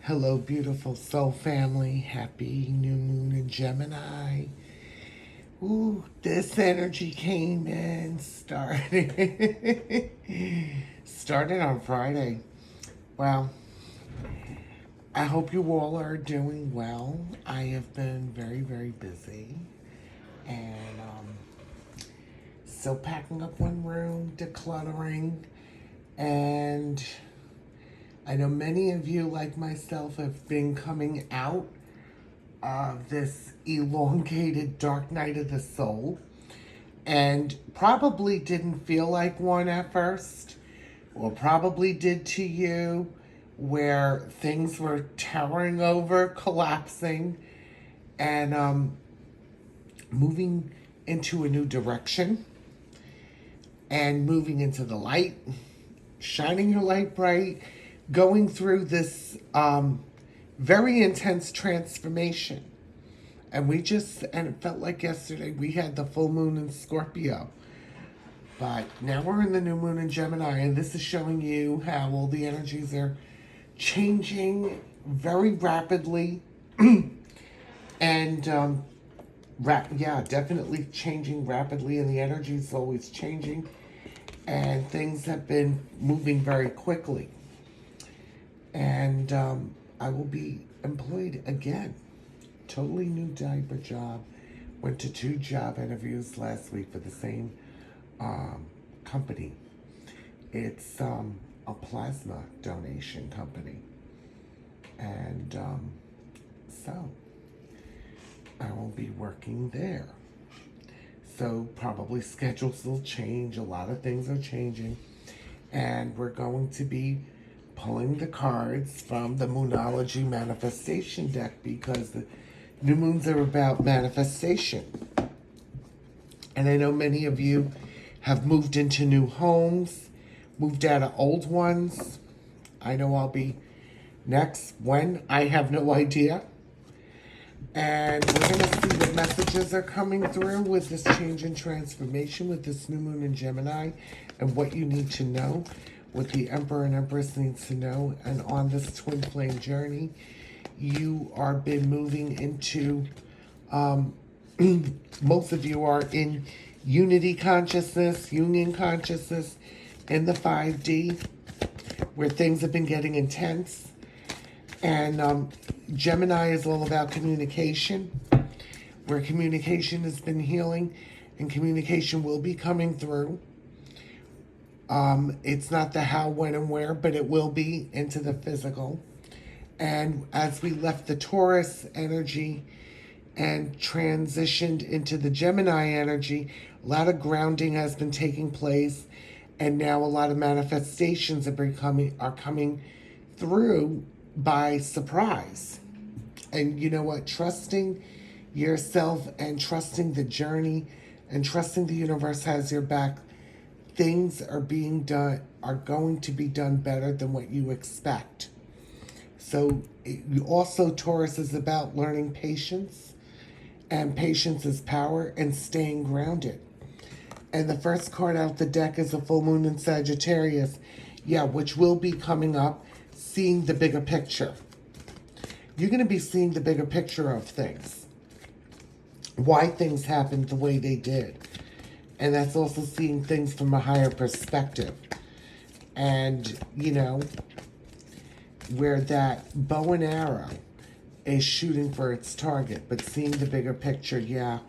Hello, beautiful soul family. Happy new moon in Gemini. Ooh, this energy came in, started, started on Friday. Well, I hope you all are doing well. I have been very, very busy. And still packing up one room, decluttering, and I know many of you, like myself, have been coming out of this elongated dark night of the soul and probably didn't feel like one at first, or probably did to you, where things were towering over, collapsing, and moving into a new direction and moving into the light, shining your light bright, going through this very intense transformation. And and it felt like yesterday we had the full moon in Scorpio. But now we're in the new moon in Gemini, and this is showing you how all the energies are changing very rapidly. And definitely changing rapidly, and the energy is always changing. And things have been moving very quickly. And I will be employed again. Totally new type of job. Went to 2 job interviews last week for the same company. It's a plasma donation company. And so I will be working there. So probably schedules will change. A lot of things are changing. And we're going to be pulling the cards from the Moonology Manifestation deck, because the new moons are about manifestation. And I know many of you have moved into new homes, moved out of old ones. I know I'll be next. When? I have no idea. And we're going to see what messages are coming through with this change and transformation, with this new moon in Gemini, and what you need to know, what the Emperor and Empress needs to know. And on this twin flame journey, you are been moving into, most of you are in unity consciousness, union consciousness, in the 5D, where things have been getting intense. And Gemini is all about communication, where communication has been healing, and communication will be coming through. It's not the how, when, and where, but it will be into the physical. And as we left the Taurus energy and transitioned into the Gemini energy, a lot of grounding has been taking place, and now a lot of manifestations are coming through by surprise. And you know what? Trusting yourself and trusting the journey and trusting the universe has your back. Things are going to be done better than what you expect. So also Taurus is about learning patience, and patience is power, and staying grounded. And the first card out the deck is a full moon in Sagittarius, which will be coming up, seeing the bigger picture. You're going to be seeing the bigger picture of things, why things happened the way they did. And that's also seeing things from a higher perspective. And, where that bow and arrow is shooting for its target, but seeing the bigger picture,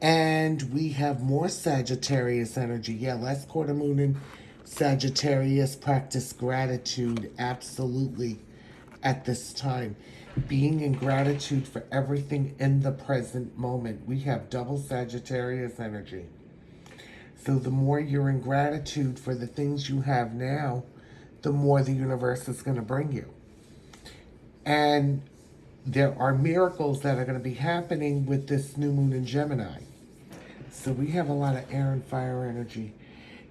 And we have more Sagittarius energy. Last quarter moon in Sagittarius. Practice gratitude, absolutely, at this time. Being in gratitude for everything in the present moment. We have double Sagittarius energy. So the more you're in gratitude for the things you have now, the more the universe is going to bring you. And there are miracles that are going to be happening with this new moon in Gemini. So we have a lot of air and fire energy.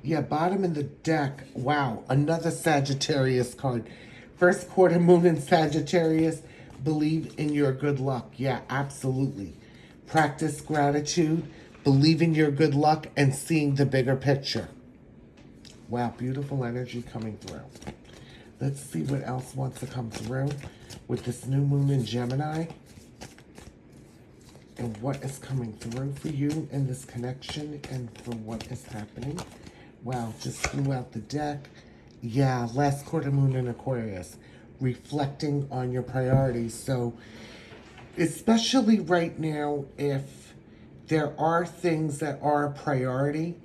Bottom in the deck, wow, another Sagittarius card. First quarter moon in Sagittarius. Believe in your good luck. Absolutely. Practice gratitude, believe in your good luck, and seeing the bigger picture. Wow, beautiful energy coming through. Let's see what else wants to come through with this new moon in Gemini. And what is coming through for you in this connection and for what is happening. Wow, just flew out the deck. Yeah, last quarter moon in Aquarius. Reflecting on your priorities. So, especially right now, if there are things that are a priority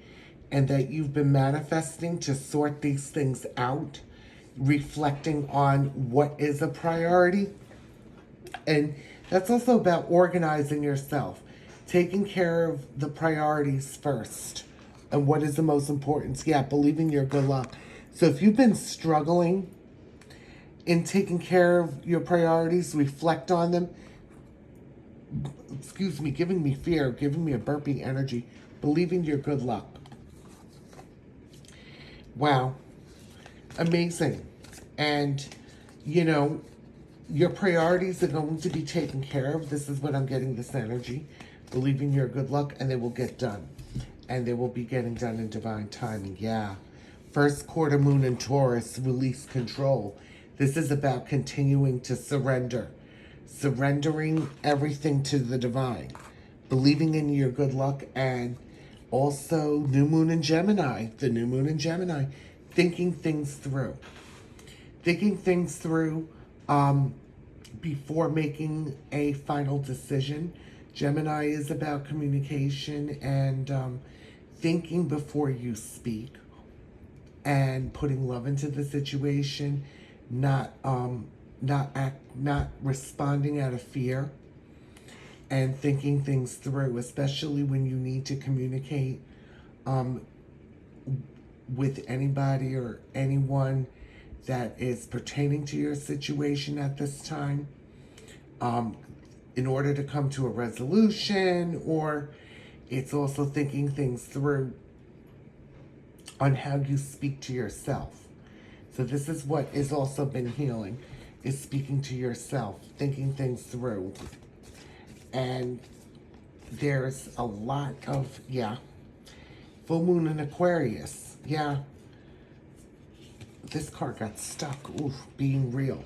and that you've been manifesting to sort these things out, reflecting on what is a priority. And that's also about organizing yourself, taking care of the priorities first and what is the most important. Yeah, believing your good luck. So if you've been struggling in taking care of your priorities, reflect on them. Excuse me, giving me fear, giving me a burping energy, believing your good luck. Wow. Amazing. And, you know, your priorities are going to be taken care of. This is what I'm getting, this energy. Believing your good luck, and they will get done. And they will be getting done in divine timing. Yeah. First quarter moon in Taurus, release control. This is about continuing to surrender. Surrendering everything to the divine. Believing in your good luck, and also new moon in Gemini. The new moon in Gemini. Thinking things through. Thinking things through before making a final decision. Gemini is about communication and thinking before you speak, and putting love into the situation, not responding out of fear, and thinking things through, especially when you need to communicate with anybody or anyone that is pertaining to your situation at this time, in order to come to a resolution. Or it's also thinking things through on how you speak to yourself. So this is what has also been healing, is speaking to yourself, thinking things through. And there's a lot of, yeah, full moon in Aquarius. Yeah. This card got stuck. Oof, being real,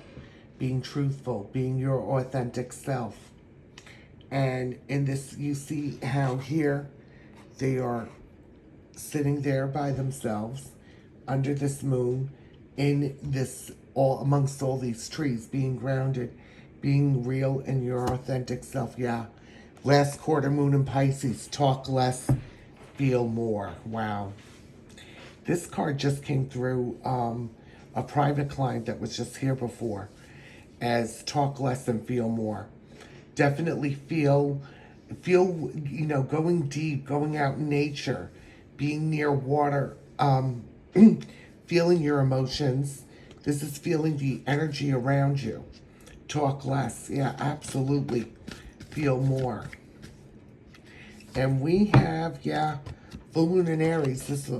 being truthful, being your authentic self. And in this, you see how here they are sitting there by themselves under this moon, in this, all amongst all these trees, being grounded, being real in your authentic self. Yeah. Last quarter moon in Pisces. Talk less, feel more. Wow. This card just came through a private client that was just here before, as talk less and feel more. Definitely feel, you know, going deep, going out in nature, being near water, feeling your emotions. This is feeling the energy around you. Talk less. Yeah, absolutely. Feel more. And we have, yeah, full moon in Aries. This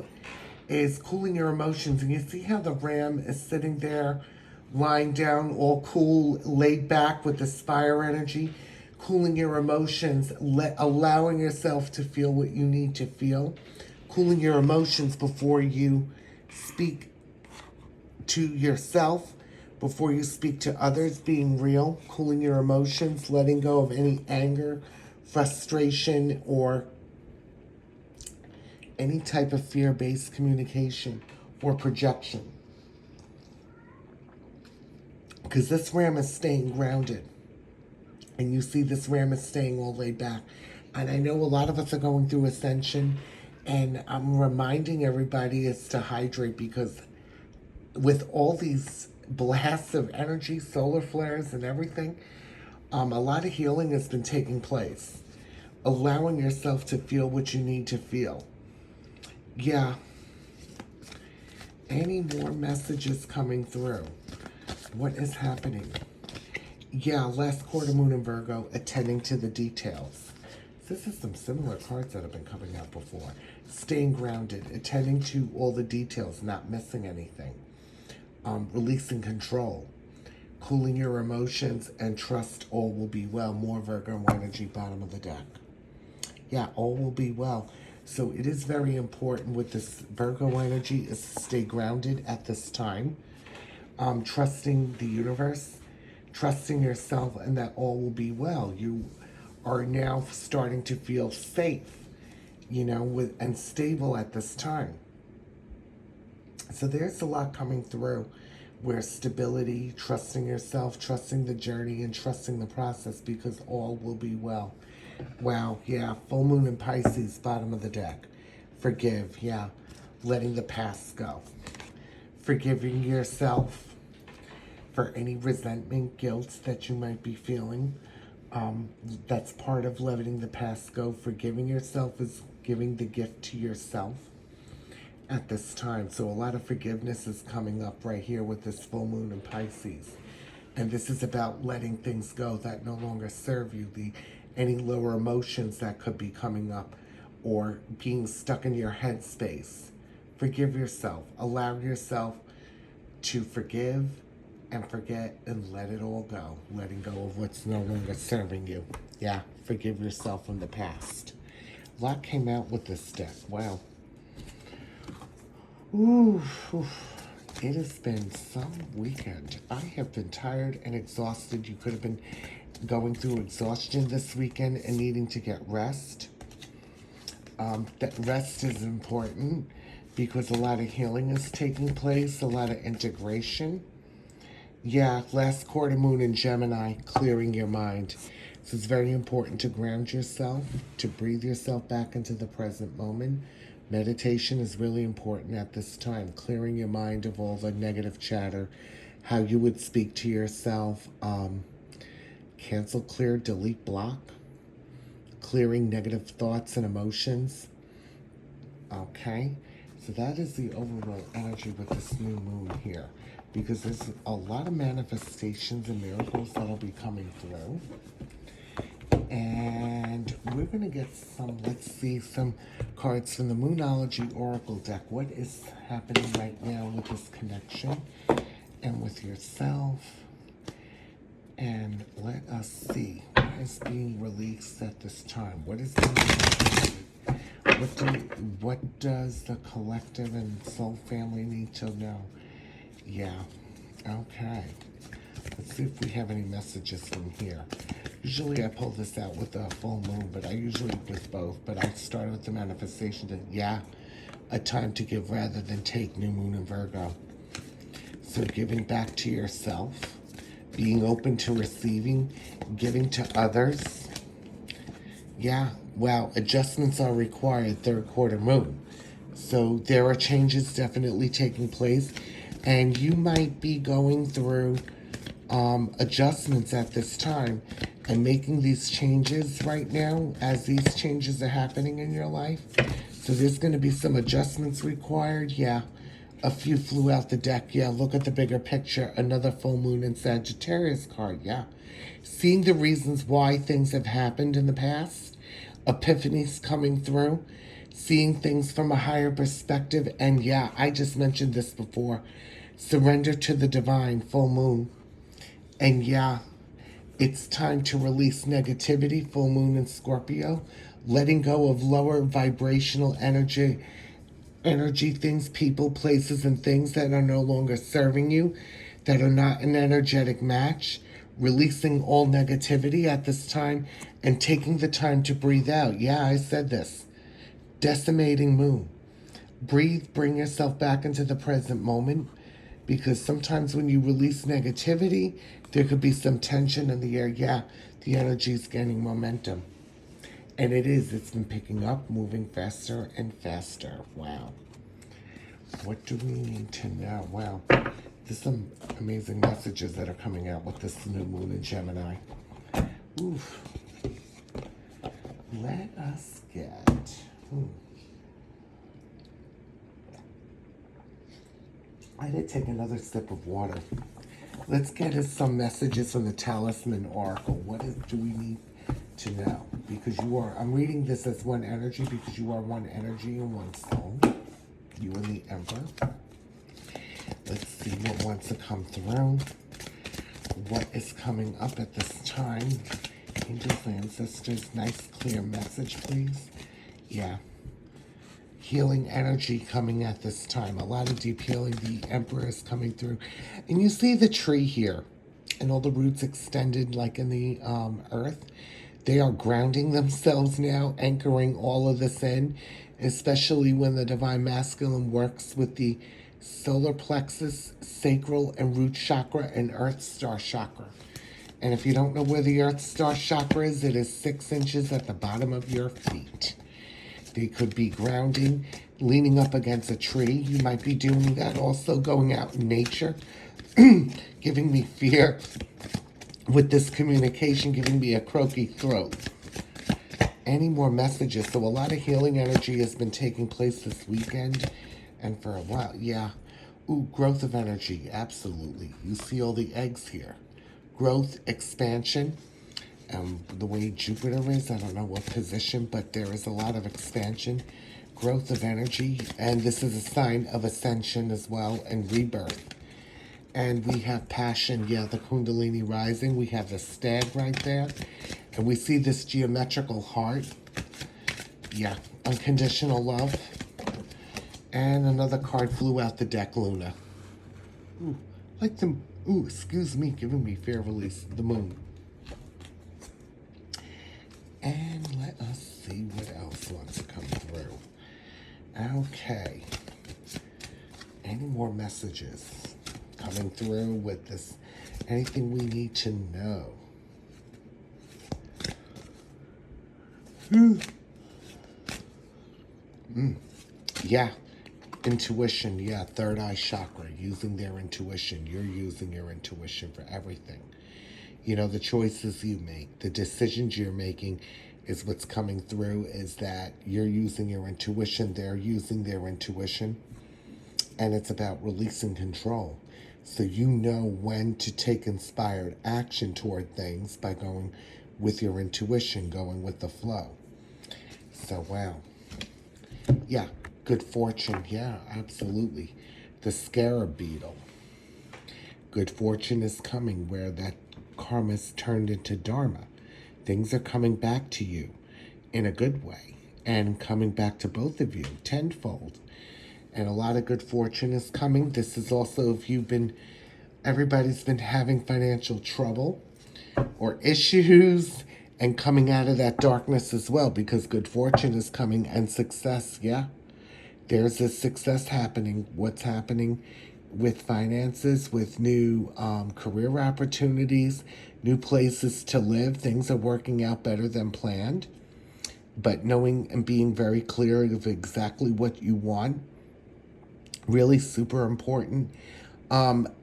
is cooling your emotions. And you see how the ram is sitting there, lying down, all cool, laid back with this fire energy, cooling your emotions, allowing yourself to feel what you need to feel, cooling your emotions before you speak to yourself, before you speak to others, being real, cooling your emotions, letting go of any anger, frustration, or any type of fear-based communication or projection. Because this ram is staying grounded. And you see this ram is staying all laid back. And I know a lot of us are going through ascension. And I'm reminding everybody is to hydrate, because with all these blasts of energy, solar flares and everything, a lot of healing has been taking place. Allowing yourself to feel what you need to feel. Yeah. Any more messages coming through? What is happening? Yeah, last quarter moon in Virgo, attending to the details. This is some similar cards that have been coming out before. Staying grounded, attending to all the details, not missing anything. Releasing control, cooling your emotions, and trust all will be well. More Virgo energy, bottom of the deck. Yeah, all will be well. So it is very important with this Virgo energy is to stay grounded at this time. trusting the universe, trusting yourself, and that all will be well. You are now starting to feel safe, and stable at this time. So there's a lot coming through where stability, trusting yourself, trusting the journey, and trusting the process, because all will be well. Wow, yeah, full moon in Pisces, bottom of the deck. Forgive, yeah, letting the past go. Forgiving yourself for any resentment, guilt that you might be feeling. That's part of letting the past go. Forgiving yourself is giving the gift to yourself at this time. So a lot of forgiveness is coming up right here with this full moon in Pisces. And this is about letting things go that no longer serve you. Any lower emotions that could be coming up or being stuck in your headspace. Forgive yourself. Allow yourself to forgive and forget and let it all go. Letting go of what's no longer serving you. Yeah, forgive yourself from the past. A lot came out with this deck. Wow. Ooh, it has been some weekend. I have been tired and exhausted. You could have been going through exhaustion this weekend and needing to get rest. That rest is important because a lot of healing is taking place, a lot of integration. Yeah, last quarter moon in Gemini, clearing your mind. So it's very important to ground yourself, to breathe yourself back into the present moment. Meditation is really important at this time, clearing your mind of all the negative chatter, how you would speak to yourself, cancel, clear, delete, block, clearing negative thoughts and emotions. Okay, so that is the overall energy with this new moon here, because there's a lot of manifestations and miracles that'll be coming through. And we're going to get some cards from the Moonology Oracle deck. What is happening right now with this connection and with yourself? And let us see what is being released at this time. What is being released? What does the collective and soul family need to know? Yeah. Okay. Let's see if we have any messages from here. Usually I pull this out with the full moon, but I usually with both. But I started with the manifestation that, a time to give rather than take, new moon in Virgo. So giving back to yourself, being open to receiving, giving to others. Yeah, wow, adjustments are required, third quarter moon. So there are changes definitely taking place, and you might be going through adjustments at this time and making these changes right now as these changes are happening in your life. So there's going to be some adjustments required. Yeah, a few flew out the deck. Yeah, look at the bigger picture. Another full moon in Sagittarius card. Yeah, seeing the reasons why things have happened in the past. Epiphanies coming through. Seeing things from a higher perspective. And yeah, I just mentioned this before. Surrender to the divine, full moon. And yeah, it's time to release negativity, full moon in Scorpio. Letting go of lower vibrational energy things, people, places, and things that are no longer serving you, that are not an energetic match. Releasing all negativity at this time and taking the time to breathe out. Yeah, I said this. Decimating moon. Breathe, bring yourself back into the present moment, because sometimes when you release negativity, there could be some tension in the air. Yeah, the energy is gaining momentum. And it's been picking up, moving faster and faster. Wow. What do we need to know? Wow. There's some amazing messages that are coming out with this new moon in Gemini. Oof. Let us get... I did take another sip of water. Let's get us some messages from the Talisman Oracle. What do we need to know? Because I'm reading this as one energy, because you are one energy and one soul. You and the Emperor. Let's see what wants to come through. What is coming up at this time? Angels, ancestors, nice clear message, please. Yeah. healing energy coming at this time. A lot of deep healing. The Emperor is coming through. And you see the tree here and all the roots extended like in the earth. They are grounding themselves now, anchoring all of this in, especially when the Divine Masculine works with the solar plexus, sacral, and root chakra, and earth star chakra. And if you don't know where the earth star chakra is, it is 6 inches at the bottom of your feet. They could be grounding, leaning up against a tree. You might be doing that also, going out in nature, giving me fear with this communication, giving me a croaky throat. Any more messages? So a lot of healing energy has been taking place this weekend and for a while. Yeah. Ooh, growth of energy. Absolutely. You see all the eggs here. Growth, expansion. The way Jupiter is, I don't know what position, but there is a lot of expansion, growth of energy, and this is a sign of ascension as well, and rebirth. And we have passion, yeah, the Kundalini rising. We have the stag right there, and we see this geometrical heart, yeah, unconditional love. And another card flew out the deck, Luna. Ooh, like the, ooh, excuse me, giving me fair release, the moon. And let us see what else wants to come through. Okay. Any more messages coming through with this? Anything we need to know? Yeah. Intuition. Yeah. Third eye chakra. Using their intuition. You're using your intuition for everything. You know, the choices you make, the decisions you're making is what's coming through, is that you're using your intuition, they're using their intuition, and it's about releasing control. So you know when to take inspired action toward things by going with your intuition, going with the flow. So, wow. Yeah, good fortune. Yeah, absolutely. The scarab beetle. Good fortune is coming where that karma's turned into dharma. Things are coming back to you in a good way and coming back to both of you tenfold. And a lot of good fortune is coming. This is also if you've been, everybody's been having financial trouble or issues and coming out of that darkness as well, because good fortune is coming and success. Yeah, there's a success happening. What's happening with finances, with new career opportunities, new places to live. Things are working out better than planned. But knowing and being very clear of exactly what you want, really super important.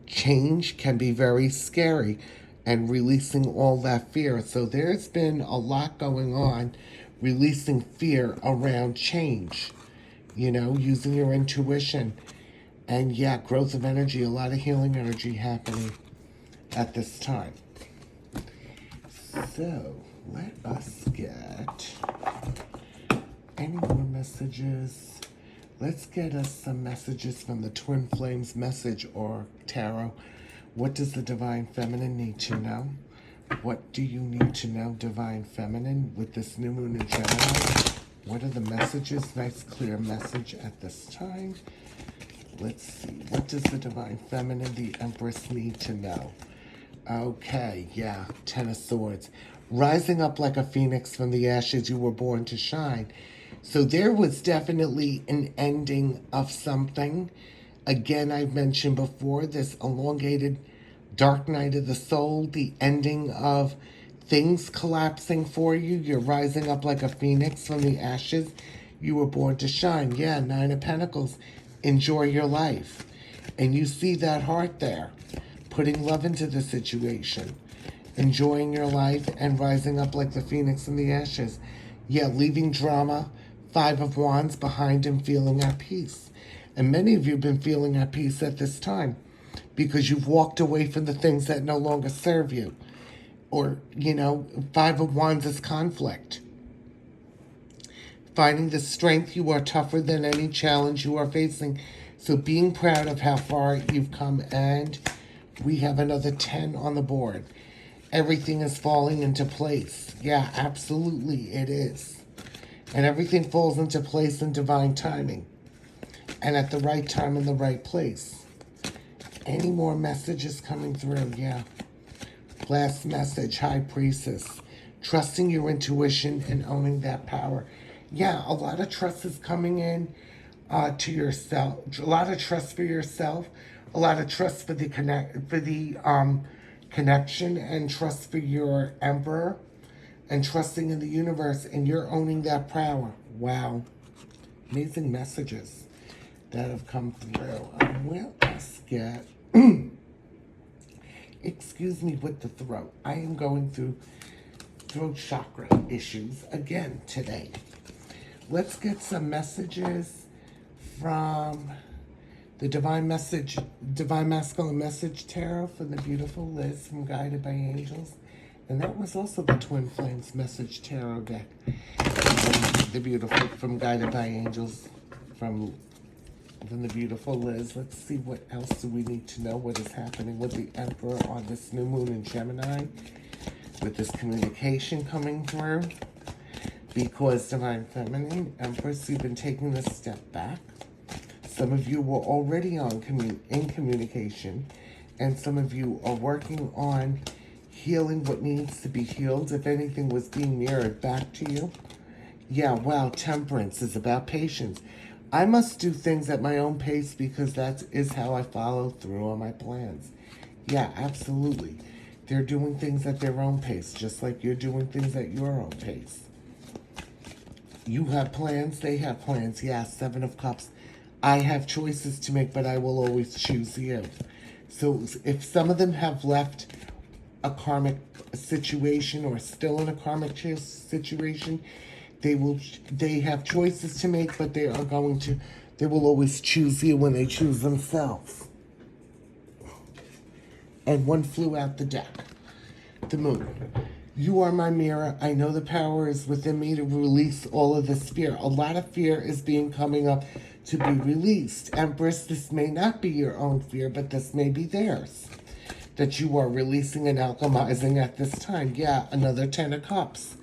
Change can be very scary, and releasing all that fear. So there's been a lot going on, releasing fear around change, you know, using your intuition. And yeah, growth of energy, a lot of healing energy happening at this time. So, let us get any more messages. Let's get us some messages from the Twin Flames message or tarot. What does the Divine Feminine need to know? What do you need to know, Divine Feminine, with this new moon in Gemini? What are the messages? Nice, clear message at this time. Let's see. What does the Divine Feminine, the Empress, need to know? Okay, yeah. 10 of Swords. Rising up like a phoenix from the ashes, you were born to shine. So there was definitely an ending of something. Again, I've mentioned before, this elongated dark night of the soul, the ending of things collapsing for you. You're rising up like a phoenix from the ashes. You were born to shine. Yeah, 9 of Pentacles. Enjoy your life. And you see that heart there, putting love into the situation, enjoying your life and rising up like the phoenix from the ashes. Yeah, leaving drama, 5 of Wands behind and feeling at peace. And many of you have been feeling at peace at this time because you've walked away from the things that no longer serve you. Or, you know, 5 of Wands is conflict. Finding the strength, you are tougher than any challenge you are facing. So being proud of how far you've come. And we have another 10 on the board. Everything is falling into place. Yeah, absolutely it is. And everything falls into place in divine timing. And at the right time in the right place. Any more messages coming through? Yeah. Last message, High Priestess. Trusting your intuition and owning that power. Yeah, a lot of trust is coming in to yourself. A lot of trust for yourself. A lot of trust for the connection, and trust for your Emperor, and trusting in the universe, and you're owning that power. Wow. Amazing messages that have come through. Well, let's get... Excuse me with the throat. I am going through throat chakra issues again today. Let's get some messages from the Divine Masculine Message Tarot from the beautiful Liz from Guided by Angels. And that was also the Twin Flames Message Tarot deck. The beautiful from Guided by Angels from the beautiful Liz. Let's see what else do we need to know. What is happening with the Emperor on this new moon in Gemini, with this communication coming through. Because Divine Feminine, Empress, you've been taking this step back. Some of you were already in communication, and some of you are working on healing what needs to be healed. If anything was being mirrored back to you. Yeah, wow, Temperance is about patience. I must do things at my own pace because that is how I follow through on my plans. Yeah, absolutely. They're doing things at their own pace, just like you're doing things at your own pace. You have plans, they have plans. Yeah, Seven of Cups. I have choices to make, but I will always choose you. So if some of them have left a karmic situation or still in a karmic situation, they have choices to make, but they will always choose you when they choose themselves. And one flew out the deck. The moon. You are my mirror. I know the power is within me to release all of this fear. A lot of fear is coming up to be released. Empress, this may not be your own fear, but this may be theirs. That you are releasing and alchemizing at this time. Yeah, another 10 of Cups.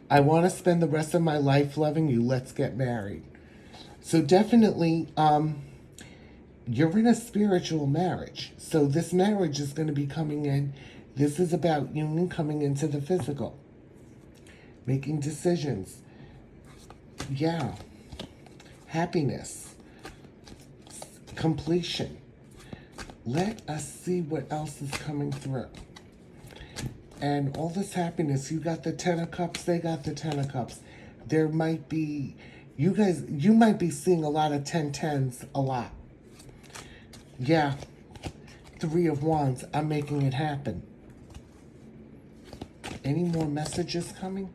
I want to spend the rest of my life loving you. Let's get married. So definitely, you're in a spiritual marriage. So this marriage is going to be coming in. This is about union coming into the physical. Making decisions. Yeah. Happiness. Completion. Let us see what else is coming through. And all this happiness, you got the 10 of Cups, they got the 10 of Cups. There might be, you might be seeing a lot of 10-10s a lot. Yeah. 3 of Wands, I'm making it happen. Any more messages coming?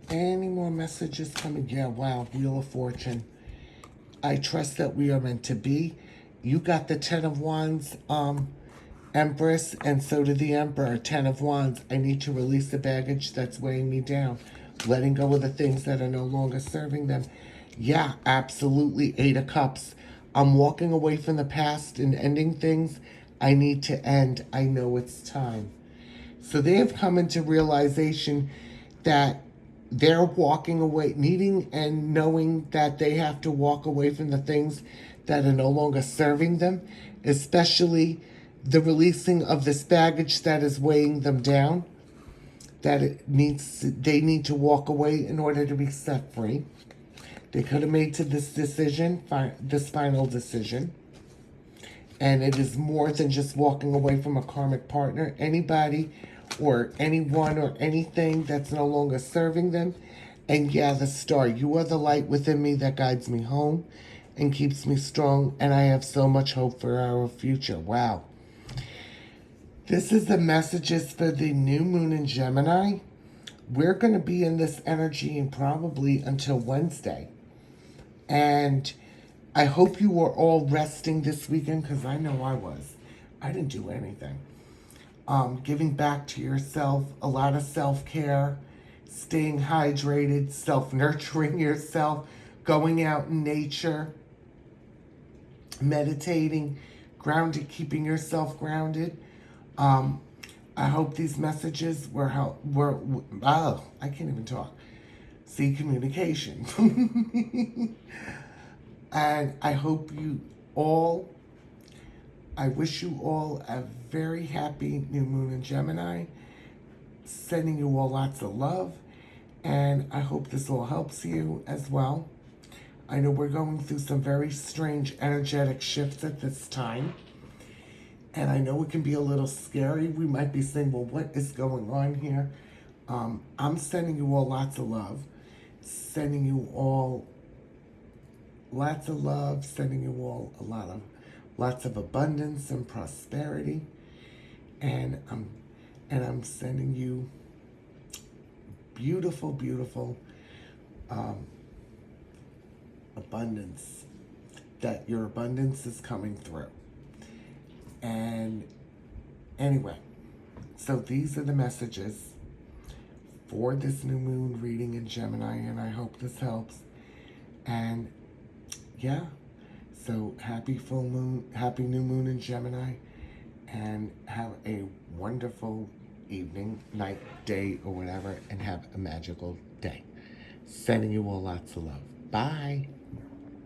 Any more messages coming? Yeah, wow, Wheel of Fortune. I trust that we are meant to be. You got the 10 of Wands, Empress, and so did the Emperor. 10 of Wands. I need to release the baggage that's weighing me down. Letting go of the things that are no longer serving them. Yeah, absolutely. 8 of Cups. I'm walking away from the past and ending things I need to end. I know it's time. So they have come into realization that they're walking away, needing and knowing that they have to walk away from the things that are no longer serving them, especially the releasing of this baggage that is weighing them down, that they need to walk away in order to be set free. They could have made this decision, this final decision. And it is more than just walking away from a karmic partner. Anybody or anyone or anything that's no longer serving them. And yeah, the Star, you are the light within me that guides me home and keeps me strong. And I have so much hope for our future. Wow. This is the messages for the new moon in Gemini. We're going to be in this energy and probably until Wednesday. And I hope you were all resting this weekend, because I know I was. I didn't do anything. Giving back to yourself, a lot of self-care, staying hydrated, self-nurturing yourself, going out in nature, meditating, grounded, keeping yourself grounded. I hope these messages were I can't even talk. See, communication. And I hope you all, I wish you all a very happy new moon in Gemini. Sending you all lots of love. And I hope this all helps you as well. I know we're going through some very strange energetic shifts at this time. And I know it can be a little scary. We might be saying, well, what is going on here? I'm sending you all lots of love. Sending you all lots of love. Sending you all lots of abundance and prosperity. And I'm sending you beautiful, beautiful abundance. That your abundance is coming through. And anyway, so these are the messages for this new moon reading in Gemini, and I hope this helps. And yeah, so happy full moon, happy new moon in Gemini, and have a wonderful evening, night, day, or whatever, and have a magical day. Sending you all lots of love. Bye.